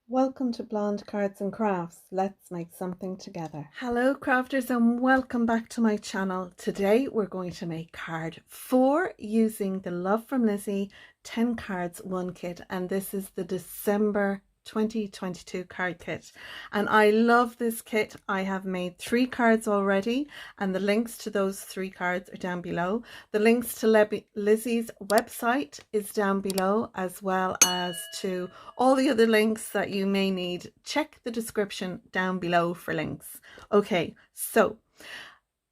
Welcome to Blonde Cards and Crafts. Let's make something together. Hello crafters and welcome back to my channel. Today we're going to make card 4 using the Love from Lizi 10 cards 1 kit, and this is the December 2022 card kit, and I love this kit. I have made 3 cards already and the links to those 3 cards are down below. The links to Lizi's website is down below, as well as to all the other links that you may need. Check the description down below for links. Okay, so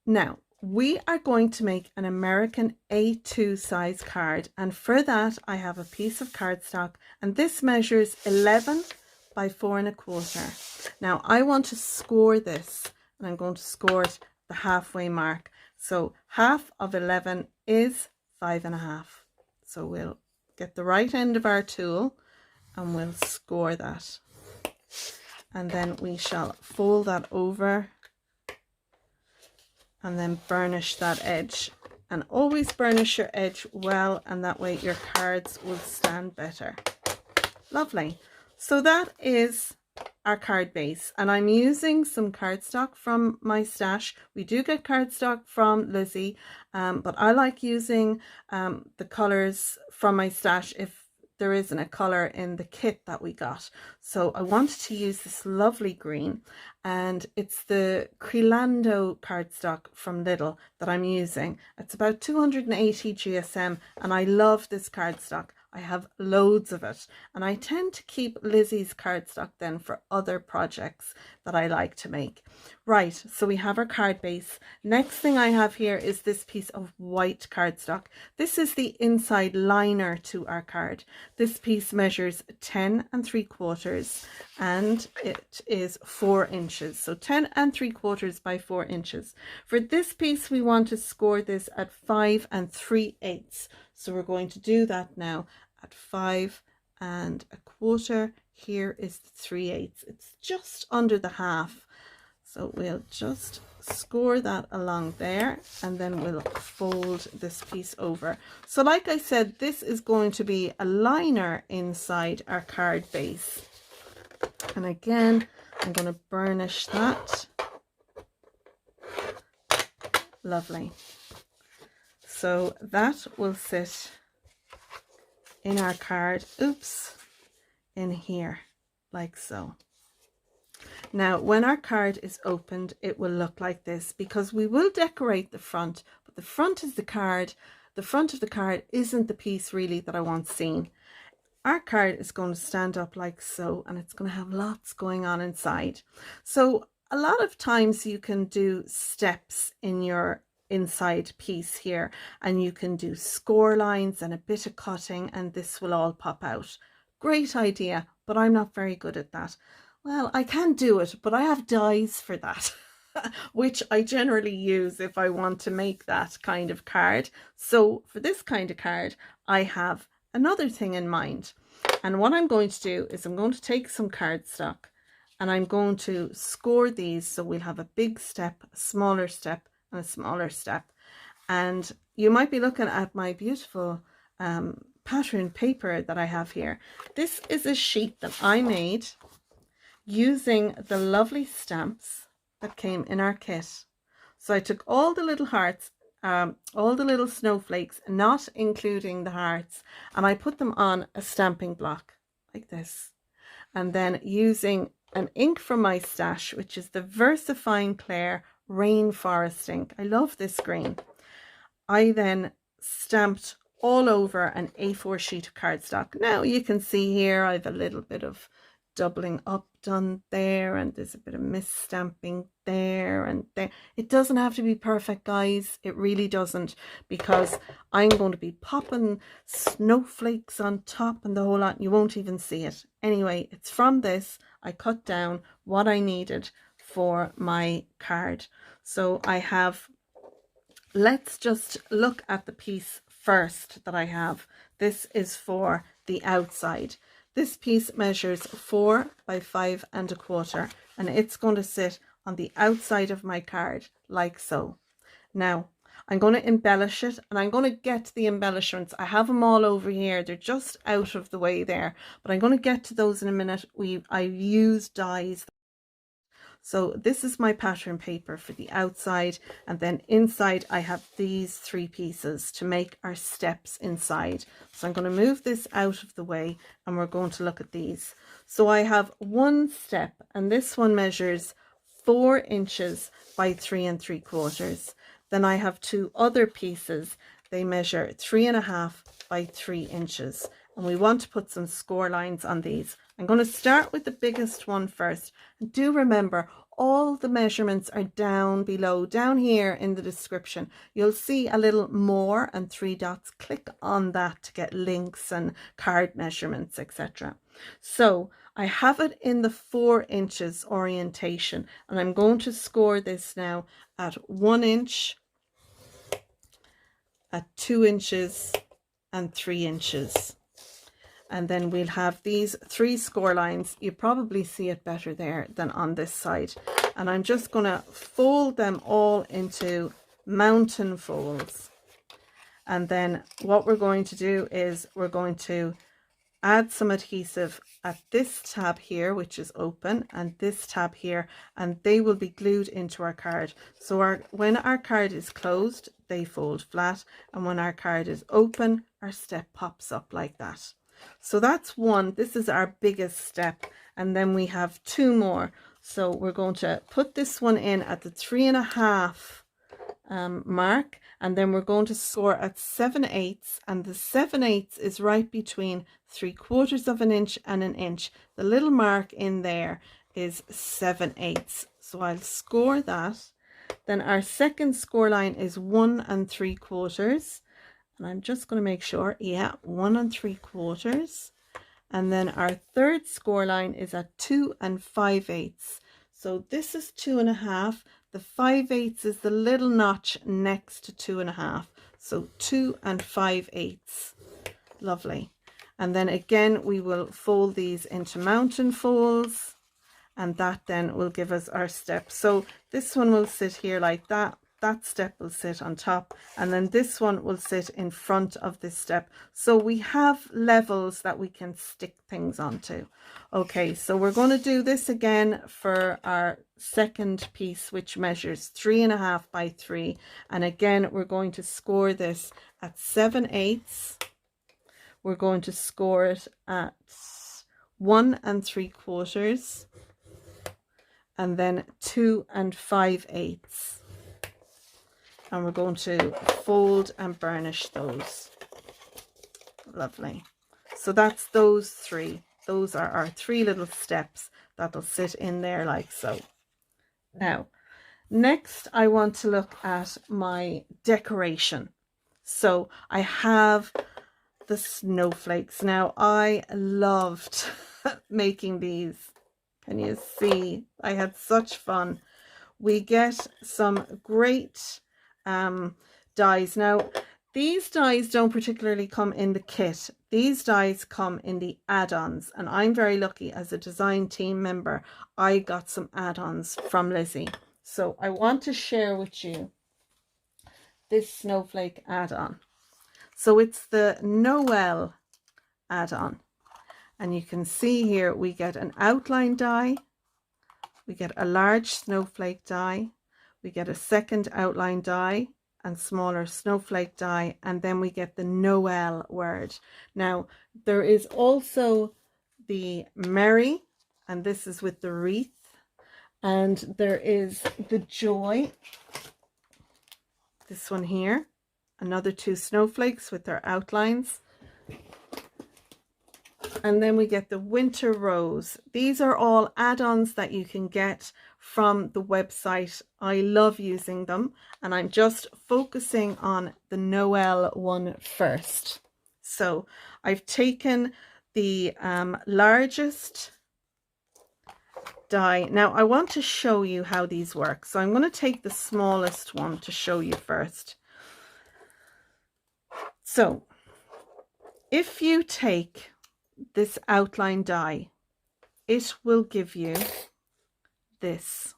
now we are going to make an American A2 size card, and for that I have a piece of cardstock, and this measures 11 by 4¼ Now I want to score this, and I'm going to score it the halfway mark. So half of 11 is 5½. So we'll get the right end of our tool and we'll score that, and then we shall fold that over and then burnish that edge. And always burnish your edge well, and that way your cards will stand better. Lovely. So that is our card base, and I'm using some cardstock from my stash. We do get cardstock from Lizi, but I like using the colors from my stash if there isn't a color in the kit that we got. So I wanted to use this lovely green, and it's the Creolando cardstock from Lidl that I'm using. It's about 280 GSM, and I love this cardstock. I have loads of it, and I tend to keep Lizi's cardstock then for other projects that I like to make. Right, so we have our card base. Next thing I have here is this piece of white cardstock. This is the inside liner to our card. This piece measures 10¾ and it is 4 inches. So 10¾ by 4 inches. For this piece we want to score this at 5�3/8. So we're going to do that now at 5⅓. Here is the 3/8. It's just under the half. So we'll just score that along there, and then we'll fold this piece over. So like I said, this is going to be a liner inside our card base. And again, I'm going to burnish that. Lovely. So that will sit in our card, in here, like so. Now, when our card is opened, it will look like this, because we will decorate the front, but the front is the card. The front of the card isn't the piece really that I want seen. Our card is going to stand up like so, and it's going to have lots going on inside. So a lot of times you can do steps in your inside piece here, and you can do score lines and a bit of cutting, and this will all pop out. Great idea, but I'm not very good at that. Well, I can do it, but I have dies for that, which I generally use if I want to make that kind of card. So for this kind of card, I have another thing in mind. And what I'm going to do is I'm going to take some cardstock and I'm going to score these. So we'll have a big step, a smaller step, and a smaller step. And you might be looking at my beautiful pattern paper that I have here. This is a sheet that I made using the lovely stamps that came in our kit. So I took all the little hearts, all the little snowflakes, not including the hearts, and I put them on a stamping block like this. And then using an ink from my stash, which is the VersaFine Clair Rainforest ink. I love this green. I then stamped all over an A4 sheet of cardstock. Now you can see here I have a little bit of doubling up done there, and there's a bit of misstamping there and there. It doesn't have to be perfect, guys. It really doesn't, because I'm going to be popping snowflakes on top and the whole lot. You won't even see it. Anyway, it's from this I cut down what I needed for my card. So I have, let's just look at the piece first that I have. This is for the outside. This piece measures 4 by 5¼ and it's going to sit on the outside of my card like so. Now I'm going to embellish it, and I'm going to get to the embellishments. I have them all over here. They're just out of the way there, but I'm going to get to those in a minute. I've used dies. So this is my pattern paper for the outside, and then inside I have these 3 pieces to make our steps inside. So I'm going to move this out of the way, and we're going to look at these. So I have one step, and this one measures 4 inches by 3 3/4. Then I have 2 other pieces. They measure 3.5 by 3 inches. And we want to put some score lines on these. I'm going to start with the biggest one first. And do remember, all the measurements are down below, down here in the description. You'll see a little more and 3 dots. Click on that to get links and card measurements, etc. So I have it in the 4 inches orientation, and I'm going to score this now at 1 inch, at 2 inches, and 3 inches. And then we'll have these 3 score lines. You probably see it better there than on this side. And I'm just going to fold them all into mountain folds. And then what we're going to do is we're going to add some adhesive at this tab here, which is open, and this tab here, and they will be glued into our card. So when our card is closed, they fold flat, and when our card is open, our step pops up like that. So that's one. This is our biggest step, and then we have 2 more. So we're going to put this one in at the 3.5 mark, and then we're going to score at 7/8, and the 7/8 is right between 3/4 of an inch and an inch. The little mark in there is 7/8. So I'll score that. Then our second score line is 1 3/4. And I'm just going to make sure, yeah, 1 3/4. And then our third score line is at 2 5/8. So this is 2.5. The 5/8 is the little notch next to 2.5. So 2 5/8. Lovely. And then again, we will fold these into mountain folds, and that then will give us our step. So this one will sit here like that. That step will sit on top, and then this one will sit in front of this step. So we have levels that we can stick things onto. Okay, so we're going to do this again for our second piece, which measures 3.5 by 3. And again, we're going to score this at 7/8. We're going to score it at 1 3/4, and then 2 5/8. And we're going to fold and burnish those. Lovely. So that's those 3. Those are our 3 little steps that'll sit in there like so. Now, next I want to look at my decoration. So I have the snowflakes. Now, I loved making these. Can you see? I had such fun. We get some great dies. Now, these dies don't particularly come in the kit. These dies come in the add-ons, and I'm very lucky as a design team member. I got some add-ons from Lizi. So I want to share with you this snowflake add-on. So it's the Noel add-on, and you can see here we get an outline die, we get a large snowflake die, we get a second outline die and smaller snowflake die, and then we get the Noel word. Now, there is also the Merry, and this is with the wreath, and there is the Joy, this one here, another 2 snowflakes with their outlines. And then we get the Winter Rose. These are all add-ons that you can get from the website. I love using them, and I'm just focusing on the Noel one first. So I've taken the largest die. Now I want to show you how these work. So I'm going to take the smallest one to show you first. So if you take this outline die, it will give you this.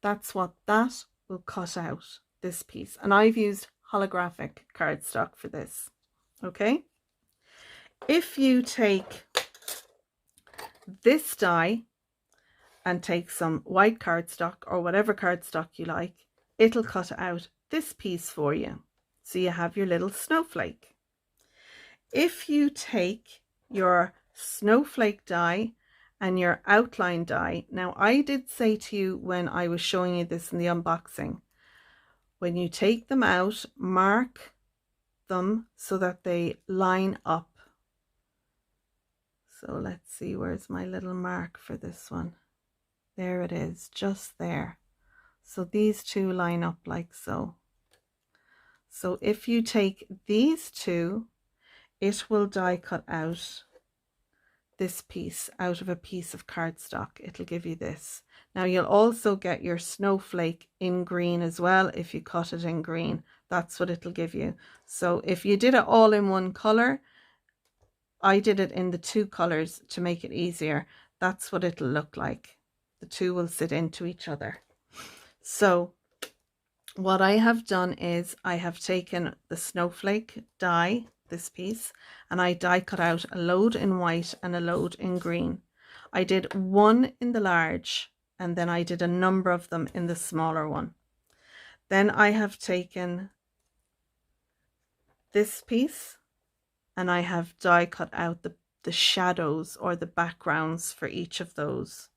That's what that will cut out, this piece, and I've used holographic cardstock for this. Okay, if you take this die and take some white cardstock or whatever cardstock you like, it'll cut out this piece for you, so you have your little snowflake. If you take your snowflake die and your outline die, now I did say to you when I was showing you this in the unboxing, when you take them out, mark them so that they line up. So let's see, where's my little mark for this one? There it is, just there. So these two line up like so. So if you take these two, it will die cut out this piece out of a piece of cardstock. It'll give you this. Now you'll also get your snowflake in green as well. If you cut it in green, that's what it'll give you. So if you did it all in one color, I did it in the two colors to make it easier. That's what it'll look like. The two will sit into each other. So what I have done is I have taken the snowflake die, this piece, and I die cut out a load in white and a load in green. I did one in the large, and then I did a number of them in the smaller one. Then I have taken this piece and I have die cut out the shadows or the backgrounds for each of those.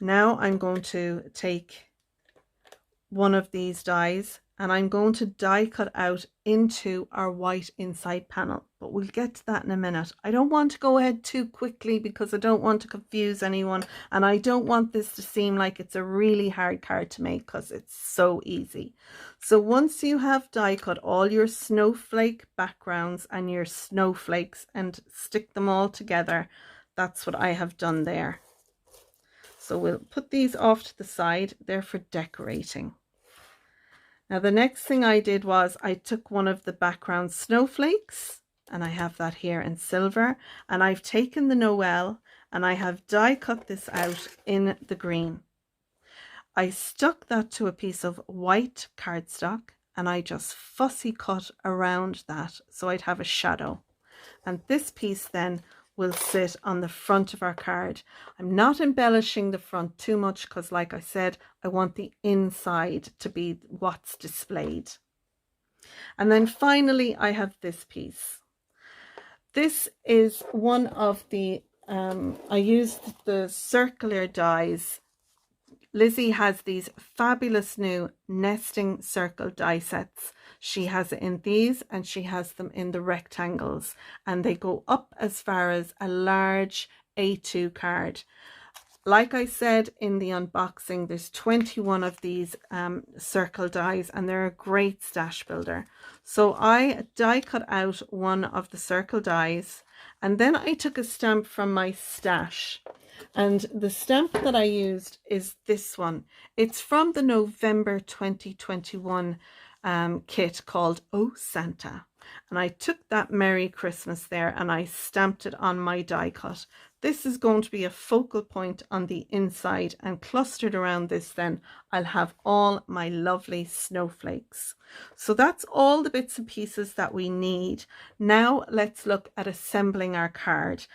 Now I'm going to take one of these dies and I'm going to die cut out into our white inside panel, but we'll get to that in a minute. I don't want to go ahead too quickly because I don't want to confuse anyone, and I don't want this to seem like it's a really hard card to make because it's so easy. So once you have die cut all your snowflake backgrounds and your snowflakes and stick them all together, that's what I have done there. So we'll put these off to the side. They're for decorating. Now the next thing I did was I took one of the background snowflakes, and I have that here in silver, and I've taken the Noel and I have die cut this out in the green. I stuck that to a piece of white cardstock and I just fussy cut around that so I'd have a shadow. And this piece then will sit on the front of our card. I'm not embellishing the front too much because, like I said, I want the inside to be what's displayed. And then finally I have this piece. This is one of the I used the circular dies. Lizi has these fabulous new nesting circle die sets. She has it in these and she has them in the rectangles, and they go up as far as a large A2 card. Like I said in the unboxing, there's 21 of these circle dies, and they're a great stash builder. So I die cut out one of the circle dies, and then I took a stamp from my stash. And the stamp that I used is this one. It's from the November 2021 kit called Oh Santa. And I took that Merry Christmas there and I stamped it on my die cut. This is going to be a focal point on the inside, and clustered around this then I'll have all my lovely snowflakes. So that's all the bits and pieces that we need. Now let's look at assembling our card.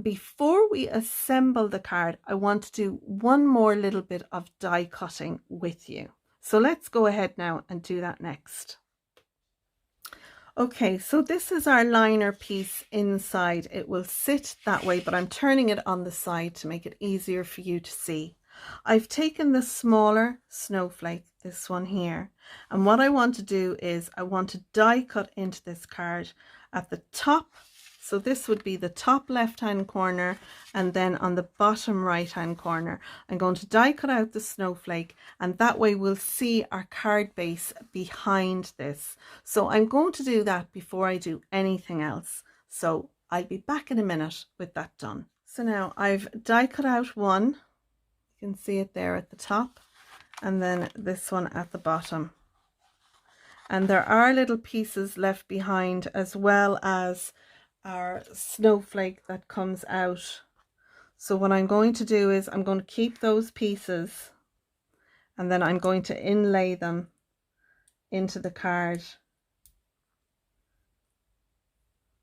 Before we assemble the card, I want to do one more little bit of die cutting with you. So let's go ahead now and do that next. Okay, so this is our liner piece inside. It will sit that way, but I'm turning it on the side to make it easier for you to see. I've taken the smaller snowflake, this one here, and what I want to do is I want to die cut into this card at the top. So this would be the top left hand corner, and then on the bottom right hand corner I'm going to die cut out the snowflake, and that way we'll see our card base behind this. So I'm going to do that before I do anything else. So I'll be back in a minute with that done. So now I've die cut out one, you can see it there at the top, and then this one at the bottom. And there are little pieces left behind, as well as our snowflake that comes out. So what I'm going to do is I'm going to keep those pieces and then I'm going to inlay them into the card.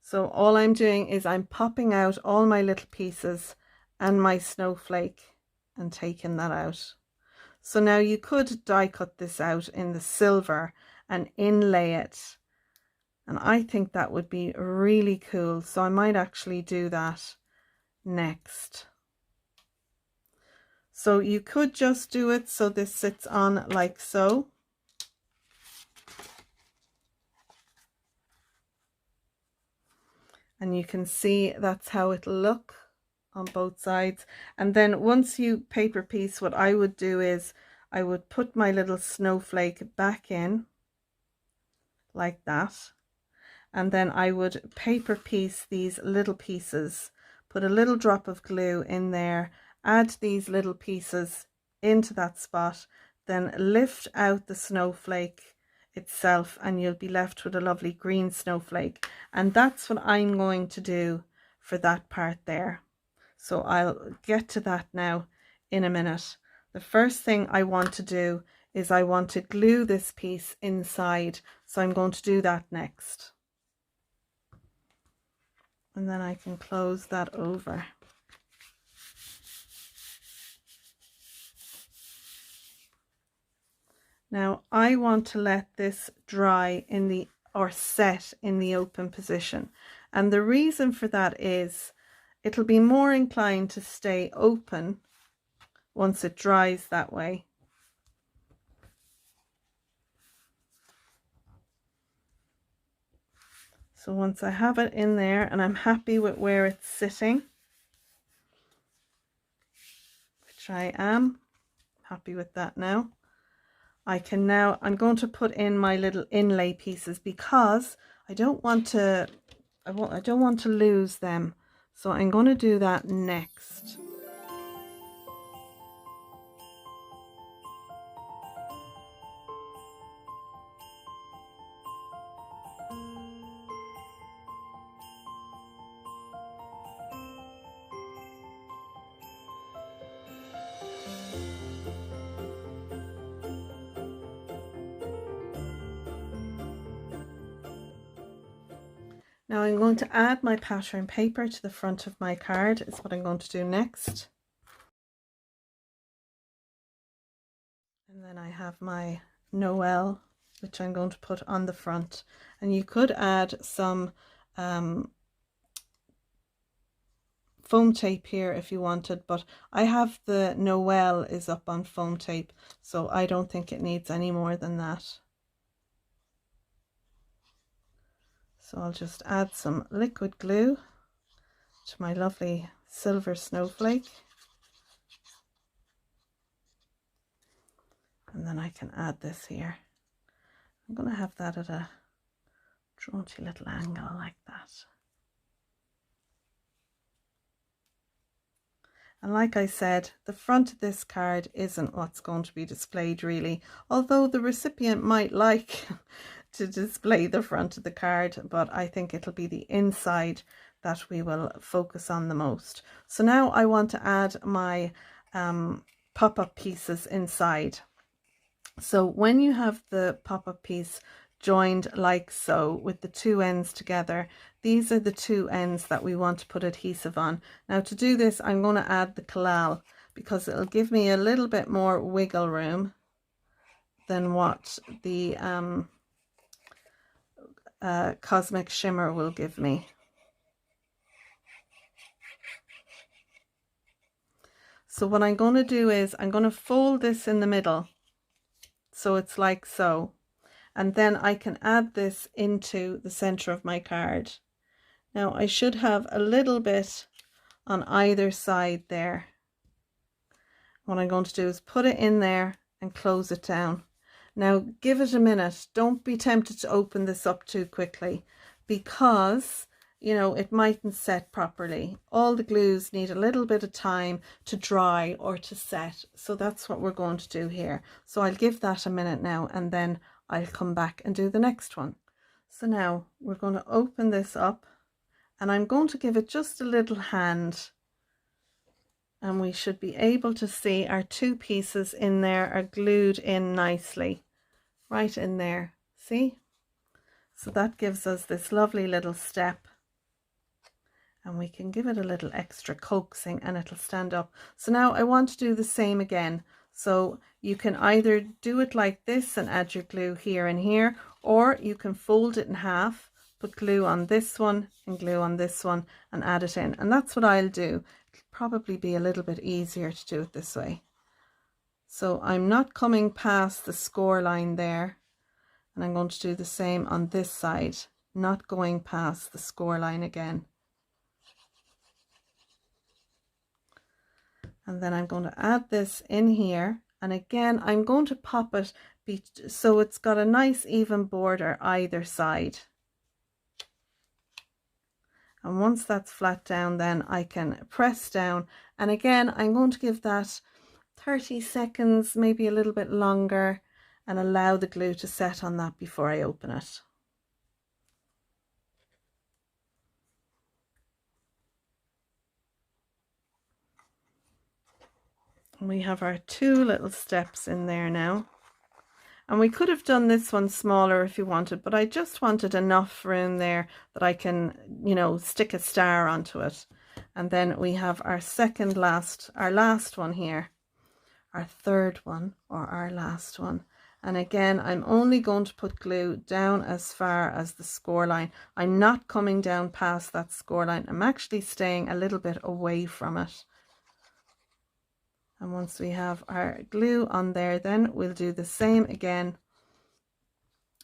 So all I'm doing is I'm popping out all my little pieces and my snowflake and taking that out. So now you could die cut this out in the silver and inlay it, and I think that would be really cool. So I might actually do that next. So you could just do it so this sits on like so. And you can see that's how it'll look on both sides. And then once you paper piece, what I would do is I would put my little snowflake back in like that. And then I would paper piece these little pieces, put a little drop of glue in there, add these little pieces into that spot, then lift out the snowflake itself, and you'll be left with a lovely green snowflake. And that's what I'm going to do for that part there. So I'll get to that now in a minute. The first thing I want to do is I want to glue this piece inside, so I'm going to do that next. And then I can close that over. Now I want to let this dry in the, or set in the open position. And the reason for that is it'll be more inclined to stay open once it dries that way. So once I have it in there and I'm happy with where it's sitting, which I am happy with that now, I'm going to put in my little inlay pieces, because I don't want to lose them. So I'm going to do that next. Now I'm going to add my pattern paper to the front of my card. Is what I'm going to do next. And then I have my Noel, which I'm going to put on the front. And you could add some foam tape here if you wanted, but I have the Noel is up on foam tape, so I don't think it needs any more than that. So I'll just add some liquid glue to my lovely silver snowflake. And then I can add this here. I'm going to have that at a jaunty little angle like that. And like I said, the front of this card isn't what's going to be displayed really, although the recipient might like to display the front of the card, but I think it'll be the inside that we will focus on the most. So now I want to add my pop-up pieces inside. So when you have the pop-up piece joined like so with the two ends together, these are the two ends that we want to put adhesive on. Now to do this, I'm going to add the collal, because it'll give me a little bit more wiggle room than what the Cosmic Shimmer will give me. So what I'm going to do is I'm going to fold this in the middle, so it's like so, and then I can add this into the center of my card. Now I should have a little bit on either side there. What I'm going to do is put it in there and close it down. Now give it a minute. Don't be tempted to open this up too quickly, because you know it mightn't set properly. All the glues need a little bit of time to dry or to set, so that's what we're going to do here. So I'll give that a minute now, and then I'll come back and do the next one. So now we're going to open this up, and I'm going to give it just a little hand And we should be able to see our two pieces in there are glued in nicely, right in there, see? So that gives us this lovely little step, and we can give it a little extra coaxing and it'll stand up. So now I want to do the same again. So you can either do it like this and add your glue here and here, or you can fold it in half, put glue on this one and glue on this one and add it in. And that's what I'll do. It'll probably be a little bit easier to do it this way. So I'm not coming past the score line there, and I'm going to do the same on this side, not going past the score line again. And then I'm going to add this in here, and again I'm going to pop it so it's got a nice even border either side. And once that's flat down, then I can press down, and again I'm going to give that 30 seconds, maybe a little bit longer, and allow the glue to set on that before I open it. We have our two little steps in there now, and we could have done this one smaller if you wanted, but I just wanted enough room there that I can, you know, stick a star onto it. And then we have our last one here, our third one, or our last one. And again, I'm only going to put glue down as far as the score line. I'm not coming down past that score line. I'm actually staying a little bit away from it. And once we have our glue on there, then we'll do the same again.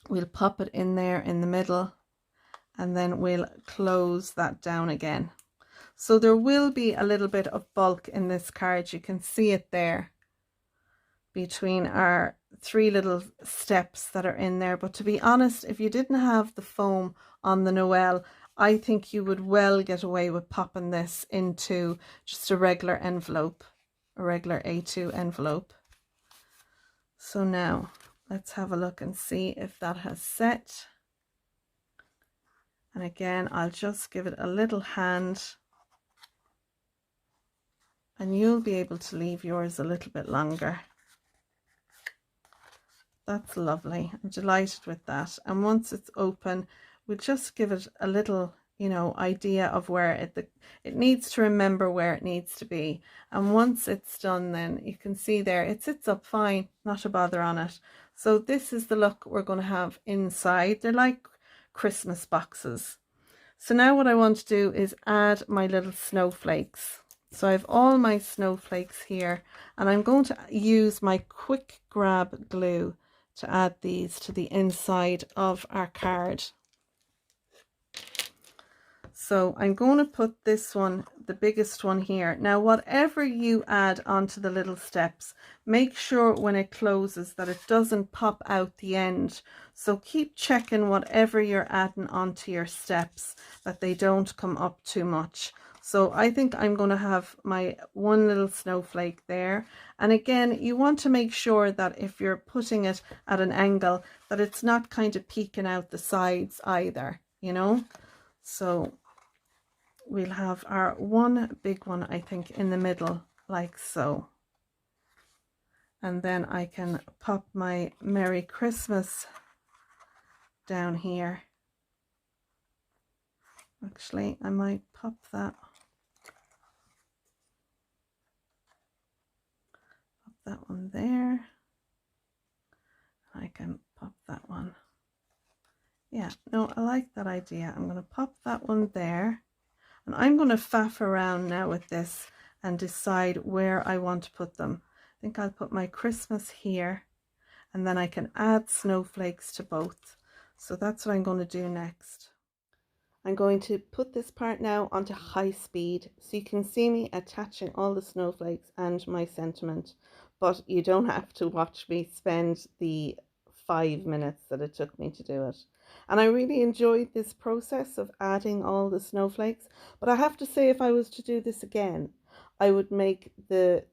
We'll pop it in there in the middle, and then we'll close that down again. So there will be a little bit of bulk in this card. You can see it there between our three little steps that are in there. But to be honest, if you didn't have the foam on the Noel, I think you would well get away with popping this into just a regular envelope, a regular A2 envelope. So now let's have a look and see if that has set. And again, I'll just give it a little hand, and you'll be able to leave yours a little bit longer. That's lovely. I'm delighted with that. And once it's open, we'll just give it a little, you know, idea of where it needs to remember where it needs to be. And once it's done, then you can see there it sits up fine, not a bother on it. So this is the look we're going to have inside. They're like Christmas boxes. So now what I want to do is add my little snowflakes. So I have all my snowflakes here, and I'm going to use my quick grab glue to add these to the inside of our card. So I'm going to put this one, the biggest one here. Now, whatever you add onto the little steps, make sure when it closes that it doesn't pop out the end. So keep checking whatever you're adding onto your steps, that they don't come up too much. So I think I'm going to have my one little snowflake there. And again, you want to make sure that if you're putting it at an angle, that it's not kind of peeking out the sides either, you know. So we'll have our one big one, I think, in the middle, like so. And then I can pop my Merry Christmas down here. Actually, I might pop that. Pop that one there. I can pop that one. Yeah, no, I like that idea. I'm going to pop that one there. And I'm going to faff around now with this and decide where I want to put them. I think I'll put my Christmas here, and then I can add snowflakes to both. So that's what I'm going to do next. I'm going to put this part now onto high speed so you can see me attaching all the snowflakes and my sentiment. But you don't have to watch me spend the 5 minutes that it took me to do it. And I really enjoyed this process of adding all the snowflakes. But I have to say, if I was to do this again, I would make the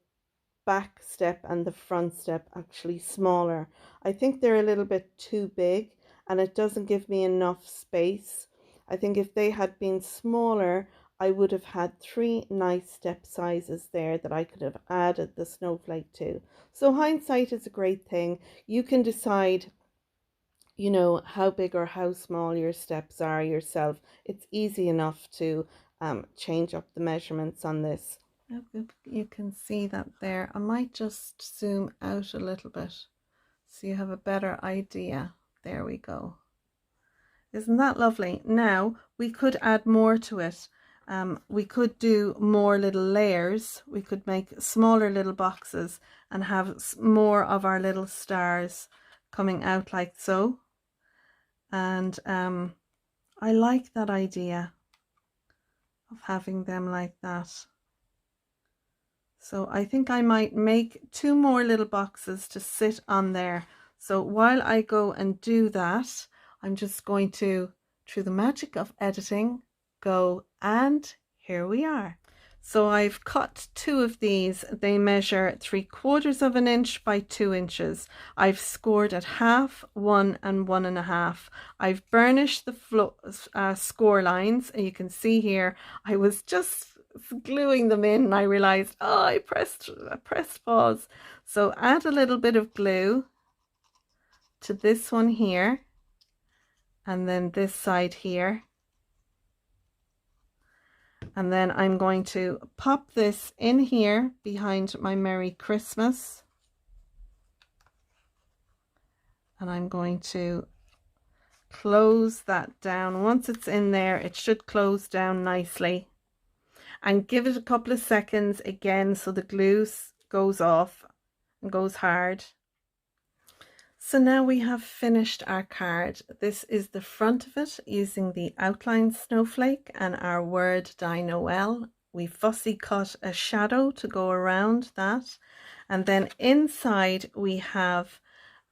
back step and the front step actually smaller. I think they're a little bit too big and it doesn't give me enough space. I think if they had been smaller, I would have had 3 nice step sizes there that I could have added the snowflake to. So hindsight is a great thing. You can decide, you know, how big or how small your steps are yourself. It's easy enough to change up the measurements on this. I hope you can see that there. I might just zoom out a little bit so you have a better idea. There we go. Isn't that lovely? Now we could add more to it. We could do more little layers. We could make smaller little boxes and have more of our little stars coming out like so. And I like that idea of having them like that. So I think I might make 2 more little boxes to sit on there. So while I go and do that, I'm just going to, through the magic of editing, go, and here we are. So I've cut 2 of these. They measure 3/4 of an inch by 2 inches. I've scored at half, 1 and 1.5. I've burnished the score lines, and you can see here I was just gluing them in and I realized, oh, I pressed pause. So add a little bit of glue to this one here, and then this side here, and then I'm going to pop this in here behind my Merry Christmas, and I'm going to close that down. Once it's in there, it should close down nicely. And give it a couple of seconds again so the glue goes off and goes hard. So now we have finished our card. This is the front of it using the outline snowflake and our word Die Noel. We fussy cut a shadow to go around that. And then inside we have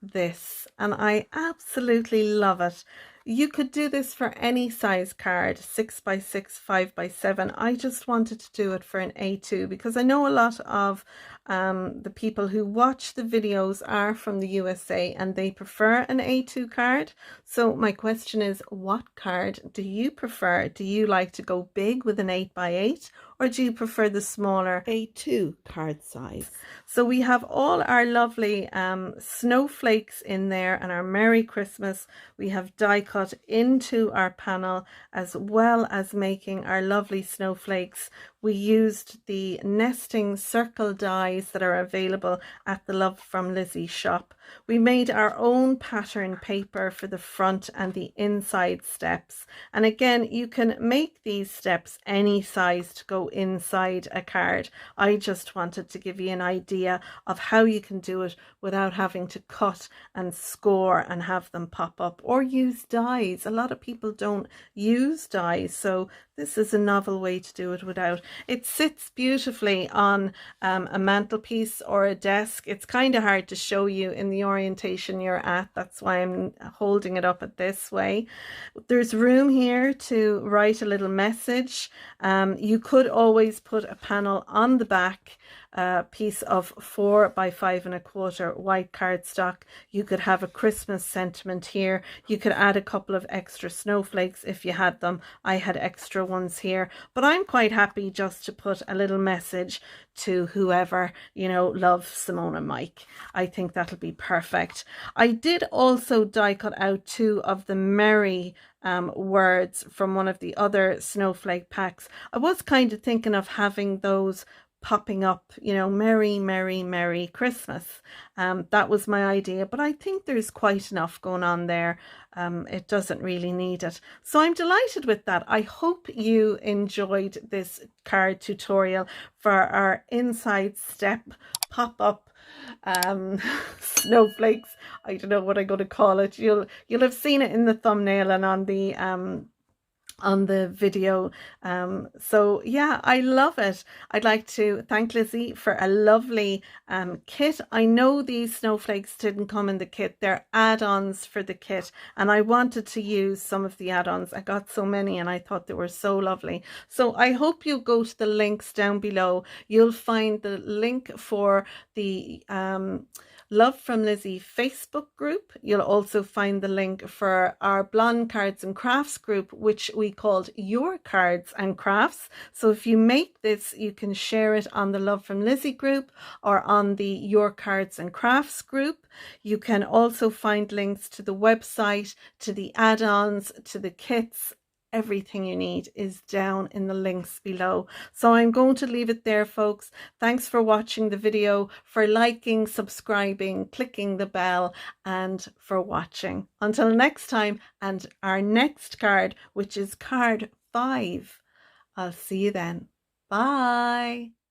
this, and I absolutely love it. You could do this for any size card, 6 by 6, 5 by 7. I just wanted to do it for an A2 because I know a lot of the people who watch the videos are from the USA and they prefer an A2 card. So my question is, what card do you prefer? Do you like to go big with an 8 by 8, or do you prefer the smaller A2 card size? So we have all our lovely snowflakes in there and our Merry Christmas. We have die cut into our panel, as well as making our lovely snowflakes. We used the nesting circle dies that are available at the Love from Lizi shop. We made our own pattern paper for the front and the inside steps. And again, you can make these steps any size to go inside a card. I just wanted to give you an idea of how you can do it without having to cut and score and have them pop up, or use dies. A lot of people don't use dies, so this is a novel way to do it without. It sits beautifully on a mantelpiece or a desk. It's kind of hard to show you in the orientation you're at. That's why I'm holding it up at this way. There's room here to write a little message. You could always put a panel on the back, piece of 4 by 5 1/4 white cardstock. You could have a Christmas sentiment here. You could add a couple of extra snowflakes if you had them. I had extra ones here, but I'm quite happy just to put a little message to whoever, you know, loves Simone and Mike. I think that'll be perfect. I did also die cut out 2 of the Merry words from one of the other snowflake packs. I was kind of thinking of having those popping up, you know, Merry, Merry, Merry Christmas. That was my idea, but I think there's quite enough going on there. It doesn't really need it. So I'm delighted with that. I hope you enjoyed this card tutorial for our inside step pop-up snowflakes. I don't know what I'm going to call it. You'll have seen it in the thumbnail and on the video. So yeah, I love it. I'd like to thank Lizi for a lovely kit. I know these snowflakes didn't come in the kit. They're add-ons for the kit, and I wanted to use some of the add-ons. I got so many and I thought they were so lovely. So I hope you go to the links down below. You'll find the link for the Love from Lizi Facebook group. You'll also find the link for our Blonde Cards and Crafts group, which we called Your Cards and Crafts. So if you make this, you can share it on the Love from Lizi group or on the Your Cards and Crafts group. You can also find links to the website, to the add-ons, to the kits. Everything you need is down in the links below. So I'm going to leave it there, folks. Thanks for watching the video, for liking, subscribing, clicking the bell, and for watching. Until next time, and our next card, which is card 5. I'll see you then. Bye.